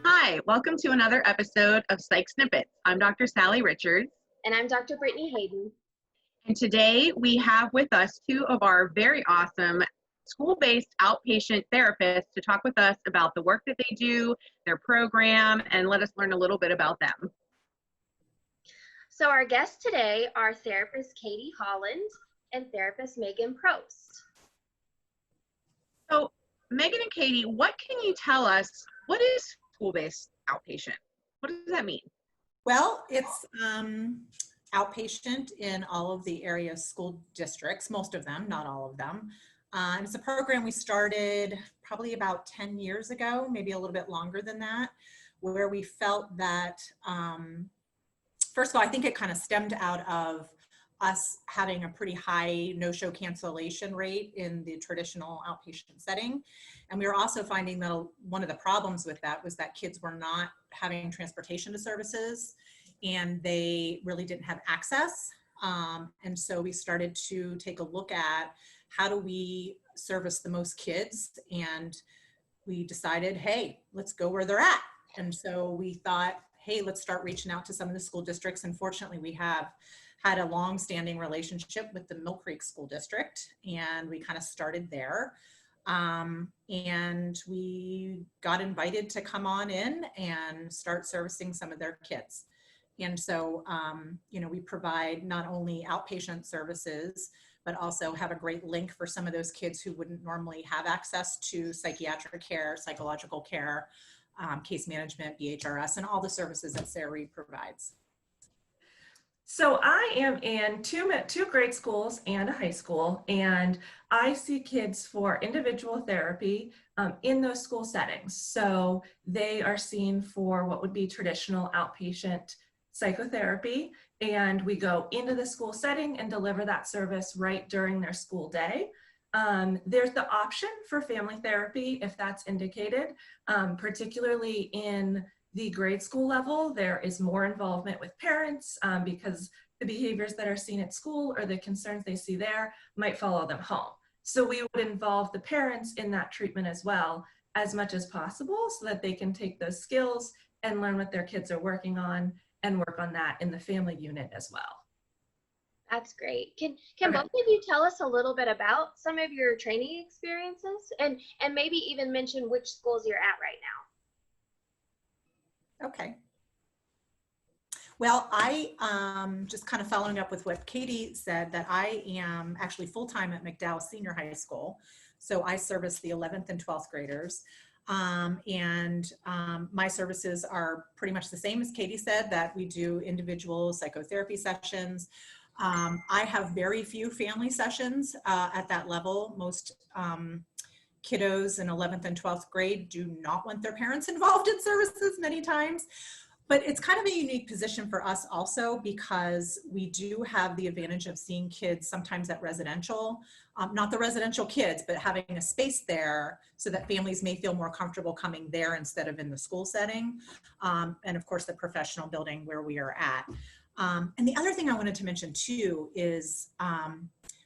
Hi, welcome to another episode of Psych Snippets. I'm Dr. Sally Richards. And I'm Dr. Brittany Hayden. And today we have with us two of our very awesome school-based outpatient therapists to talk with us about the work that they do, their program, and let us learn a little bit about them. So our guests today are therapist Katie Holland and therapist Megan Probst. So Megan and Katie, what can you tell us, what is school-based outpatient? What does that mean? Well, it's outpatient in all of the area school districts, most of them, not all of them. It's a program we started probably about 10 years ago, maybe a little bit longer than that, where we felt that, first of all, I think it kind of stemmed out of us having a pretty high no-show cancellation rate in the traditional outpatient setting. And we were also finding that one of the problems with that was that kids were not having transportation to services and they really didn't have access. And so we started to take a look at how do we service the most kids, and we decided, hey, let's go where they're at. And so we thought, hey, let's start reaching out to some of the school districts. And fortunately, we have had a long-standing relationship with the Mill Creek School District, and we kind of started there. And we got invited to come on in and start servicing some of their kids. And so, we provide not only outpatient services, but also have a great link for some of those kids who wouldn't normally have access to psychiatric care, psychological care, case management, BHRS, and all the services that Sarah Reed provides. So I am in two grade schools and a high school, and I see kids for individual therapy in those school settings. So they are seen for what would be traditional outpatient psychotherapy, and we go into the school setting and deliver that service right during their school day. There's the option for family therapy if that's indicated, particularly in the grade school level. There is more involvement with parents because the behaviors that are seen at school or the concerns they see there might follow them home. So we would involve the parents in that treatment as well, as much as possible, so that they can take those skills and learn what their kids are working on and work on that in the family unit as well. That's great. Can both of you tell us a little bit about some of your training experiences and maybe even mention which schools you're at right now? Okay. Well, I just kind of following up with what Katie said, that I am actually full-time at McDowell Senior High School. So I service the 11th and 12th graders. My services are pretty much the same as Katie said, that we do individual psychotherapy sessions. I have very few family sessions at that level. Most kiddos in 11th and 12th grade do not want their parents involved in services many times. But it's kind of a unique position for us also, because we do have the advantage of seeing kids sometimes at residential, not the residential kids, but having a space there so that families may feel more comfortable coming there instead of in the school setting. And of course, the professional building where we are at. And the other thing I wanted to mention too is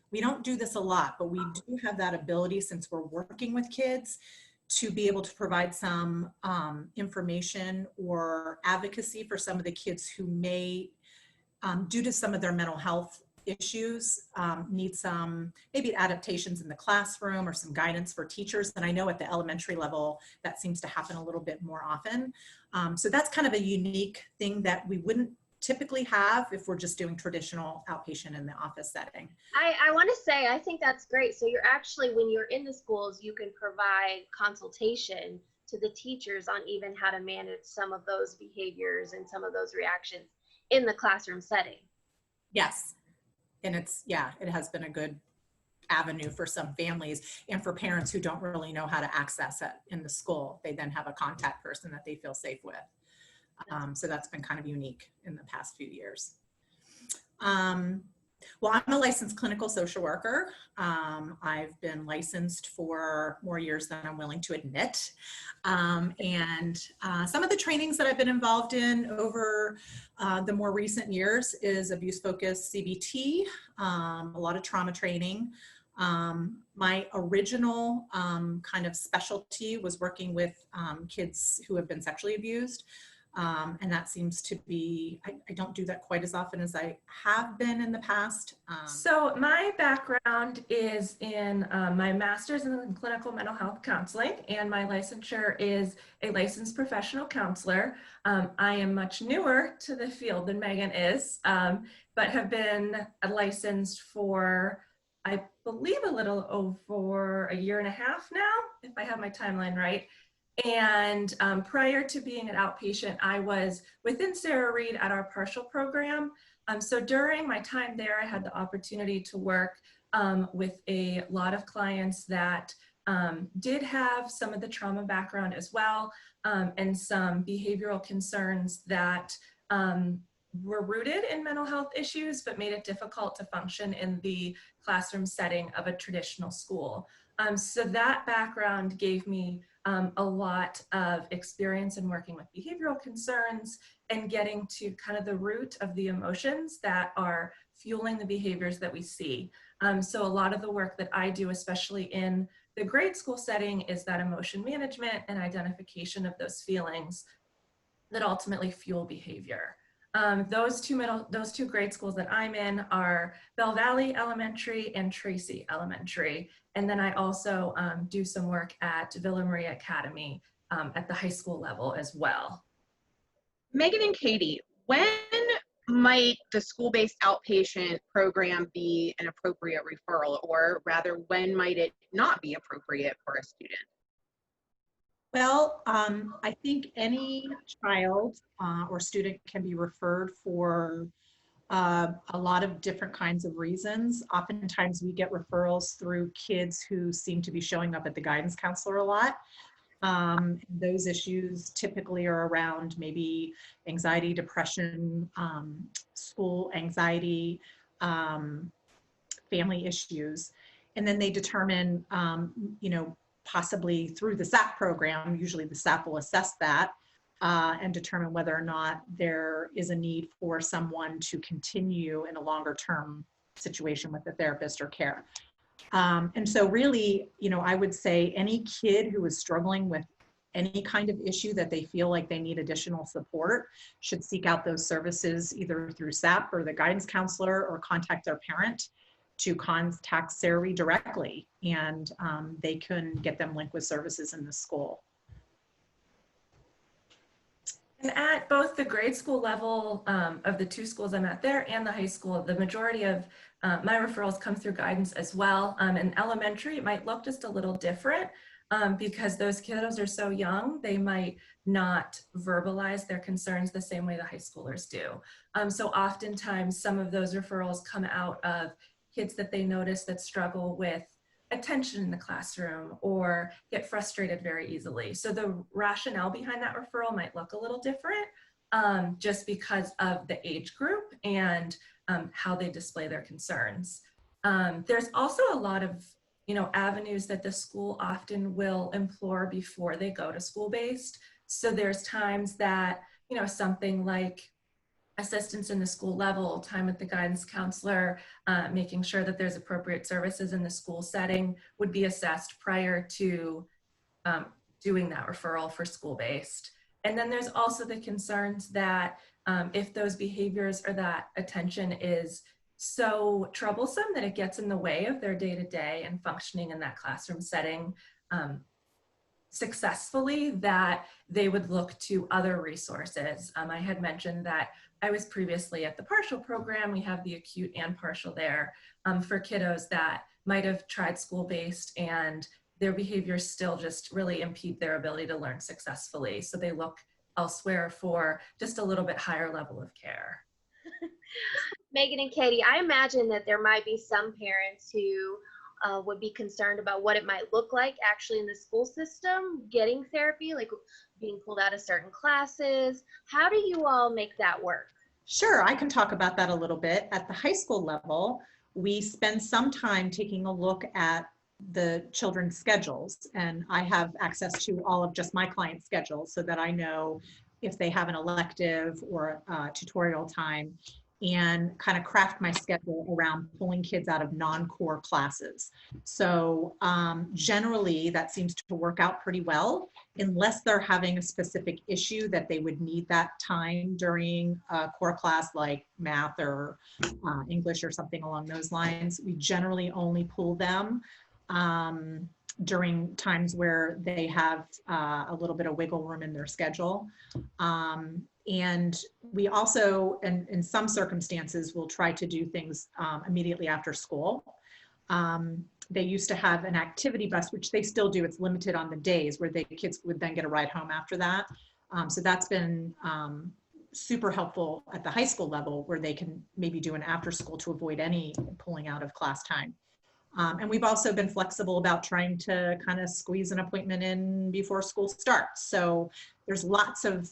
we don't do this a lot, but we do have that ability, since we're working with kids, to be able to provide some information or advocacy for some of the kids who may, due to some of their mental health issues, need some maybe adaptations in the classroom or some guidance for teachers. And I know at the elementary level, that seems to happen a little bit more often. So that's kind of a unique thing that we wouldn't typically have if we're just doing traditional outpatient in the office setting. I want to say, I think that's great. So you're actually, when you're in the schools, you can provide consultation to the teachers on even how to manage some of those behaviors and some of those reactions in the classroom setting. Yes. And it has been a good avenue for some families and for parents who don't really know how to access it in the school. They then have a contact person that they feel safe with. So that's been kind of unique in the past few years. Well, I'm a licensed clinical social worker. I've been licensed for more years than I'm willing to admit. And some of the trainings that I've been involved in over the more recent years is abuse-focused CBT, a lot of trauma training. My original kind of specialty was working with kids who have been sexually abused. And that seems to be, I don't do that quite as often as I have been in the past. So my background is in my master's in clinical mental health counseling, and my licensure is a licensed professional counselor. I am much newer to the field than Megan is, but have been licensed for, I believe, a little over a year and a half now, if I have my timeline right. And prior to being an outpatient, I was within Sarah Reed at our partial program. So during my time there, I had the opportunity to work with a lot of clients that did have some of the trauma background as well, and some behavioral concerns that were rooted in mental health issues, but made it difficult to function in the classroom setting of a traditional school. So that background gave me a lot of experience in working with behavioral concerns and getting to kind of the root of the emotions that are fueling the behaviors that we see. So a lot of the work that I do, especially in the grade school setting, is that emotion management and identification of those feelings that ultimately fuel behavior. Those two grade schools that I'm in are Bell Valley Elementary and Tracy Elementary. And then I also do some work at Villa Maria Academy at the high school level as well. Megan and Katie, when might the school-based outpatient program be an appropriate referral, or rather, when might it not be appropriate for a student? Well, I think any child or student can be referred for a lot of different kinds of reasons. Oftentimes we get referrals through kids who seem to be showing up at the guidance counselor a lot. Those issues typically are around maybe anxiety, depression, school anxiety, family issues. And then they determine, possibly through the SAP program, usually the SAP will assess that and determine whether or not there is a need for someone to continue in a longer term situation with the therapist or care. And so really, I would say any kid who is struggling with any kind of issue that they feel like they need additional support should seek out those services either through SAP or the guidance counselor, or contact their parent to contact Sarah Reed directly, and they can get them linked with services in the school. And at both the grade school level of the two schools I'm at there and the high school, the majority of my referrals come through guidance as well. In elementary, it might look just a little different because those kiddos are so young, they might not verbalize their concerns the same way the high schoolers do. So oftentimes some of those referrals come out of kids that they notice that struggle with attention in the classroom or get frustrated very easily. So the rationale behind that referral might look a little different just because of the age group and how they display their concerns. There's also a lot of avenues that the school often will implore before they go to school-based. So there's times that something like assistance in the school level, time with the guidance counselor, making sure that there's appropriate services in the school setting would be assessed prior to doing that referral for school-based. And then there's also the concerns that if those behaviors or that attention is so troublesome that it gets in the way of their day-to-day and functioning in that classroom setting successfully, that they would look to other resources. I had mentioned that I was previously at the partial program. We have the acute and partial there for kiddos that might have tried school-based and their behaviors still just really impede their ability to learn successfully. So they look elsewhere for just a little bit higher level of care. Megan and Katie, I imagine that there might be some parents who would be concerned about what it might look like actually in the school system, getting therapy, like being pulled out of certain classes. How do you all make that work? Sure, I can talk about that a little bit. At the high school level, we spend some time taking a look at the children's schedules, and I have access to all of just my clients' schedules so that I know if they have an elective or tutorial time. and kind of craft my schedule around pulling kids out of non-core classes. So generally that seems to work out pretty well, unless they're having a specific issue that they would need that time during a core class like math or English or something along those lines. We generally only pull them during times where they have a little bit of wiggle room in their schedule. And we also, in some circumstances, will try to do things immediately after school. They used to have an activity bus, which they still do. It's limited on the days where the kids would then get a ride home after that. So that's been super helpful at the high school level, where they can maybe do an after school to avoid any pulling out of class time. And we've also been flexible about trying to kind of squeeze an appointment in before school starts. So there's lots of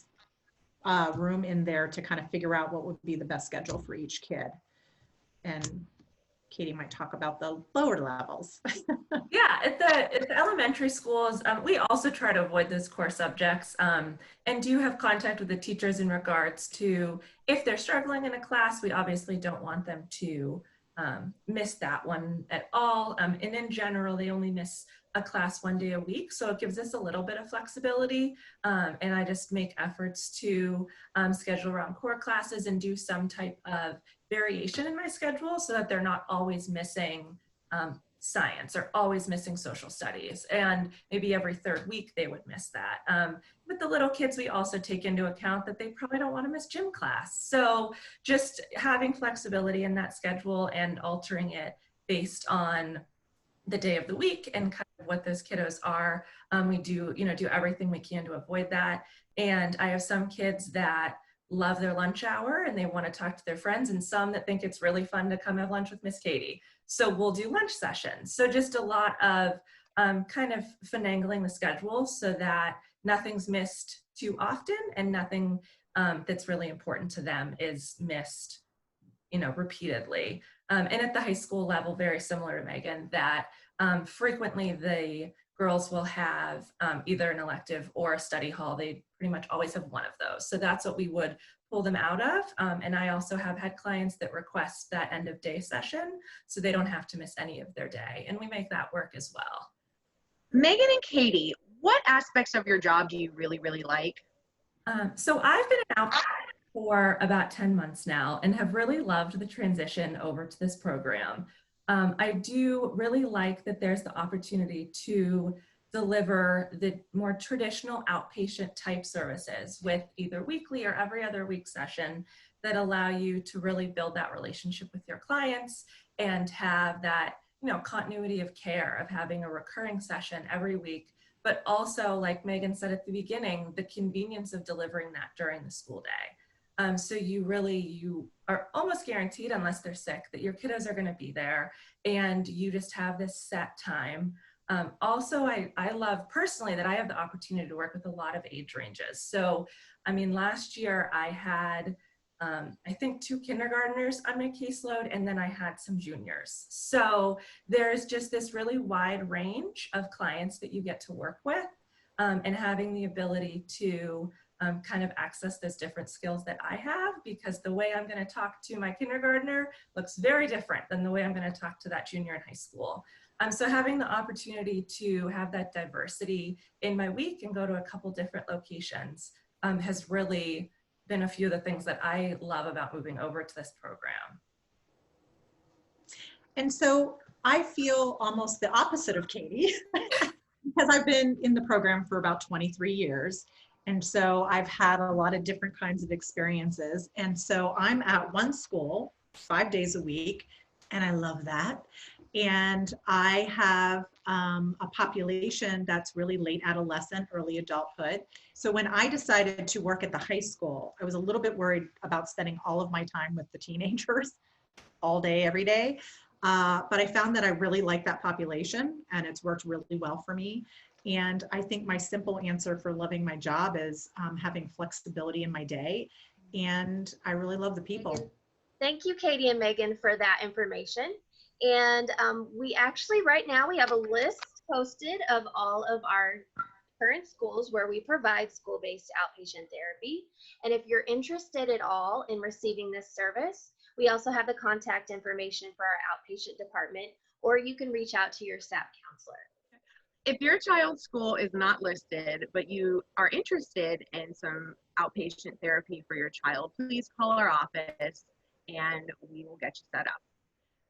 room in there to kind of figure out what would be the best schedule for each kid. And Katie might talk about the lower levels. Yeah, at the elementary schools, we also try to avoid those core subjects and do have contact with the teachers in regards to if they're struggling in a class. We obviously don't want them to miss that one at all. And in general, they only miss a class 1 day a week. So it gives us a little bit of flexibility. And I just make efforts to schedule around core classes and do some type of variation in my schedule so that they're not always missing science or always missing social studies. And maybe every third week they would miss that. With the little kids, we also take into account that they probably don't want to miss gym class. So just having flexibility in that schedule and altering it based on the day of the week and kind of what those kiddos are. We do everything we can to avoid that. And I have some kids that love their lunch hour and they want to talk to their friends, and some that think it's really fun to come have lunch with Miss Katie. So we'll do lunch sessions. So just a lot of kind of finagling the schedule so that nothing's missed too often and nothing that's really important to them is missed, repeatedly. And at the high school level, very similar to Megan, that frequently the girls will have either an elective or a study hall. They pretty much always have one of those. So that's what we would pull them out of. And I also have had clients that request that end of day session so they don't have to miss any of their day. And we make that work as well. Megan and Katie, what aspects of your job do you really, really like? So I've been an outpatient for about 10 months now and have really loved the transition over to this program. I do really like that there's the opportunity to deliver the more traditional outpatient type services with either weekly or every other week session that allow you to really build that relationship with your clients and have that, continuity of care of having a recurring session every week, but also, like Megan said at the beginning, the convenience of delivering that during the school day. So you are almost guaranteed, unless they're sick, that your kiddos are going to be there and you just have this set time. Also, I love personally that I have the opportunity to work with a lot of age ranges. So, last year I had, I think 2 kindergartners on my caseload, and then I had some juniors. So there's just this really wide range of clients that you get to work with, and having the ability to kind of access those different skills that I have, because the way I'm going to talk to my kindergartner looks very different than the way I'm going to talk to that junior in high school. So having the opportunity to have that diversity in my week and go to a couple different locations has really been a few of the things that I love about moving over to this program. And so I feel almost the opposite of Katie because I've been in the program for about 23 years. And so I've had a lot of different kinds of experiences. And so I'm at one school 5 days a week, and I love that. And I have a population that's really late adolescent, early adulthood. So when I decided to work at the high school, I was a little bit worried about spending all of my time with the teenagers all day, every day. But I found that I really like that population, and it's worked really well for me. And I think my simple answer for loving my job is having flexibility in my day. And I really love the people. Thank you, Katie and Megan, for that information. And we actually, right now, we have a list posted of all of our current schools where we provide school-based outpatient therapy. And if you're interested at all in receiving this service, We also have the contact information for our outpatient department, or you can reach out to your SAP counselor. If your child's school is not listed, but you are interested in some outpatient therapy for your child, please call our office and we will get you set up.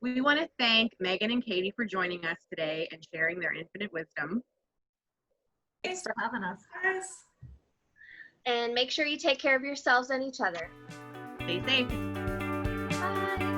We want to thank Megan and Katie for joining us today and sharing their infinite wisdom. Thanks for having us. Guys. And make sure you take care of yourselves and each other. Stay safe. Bye.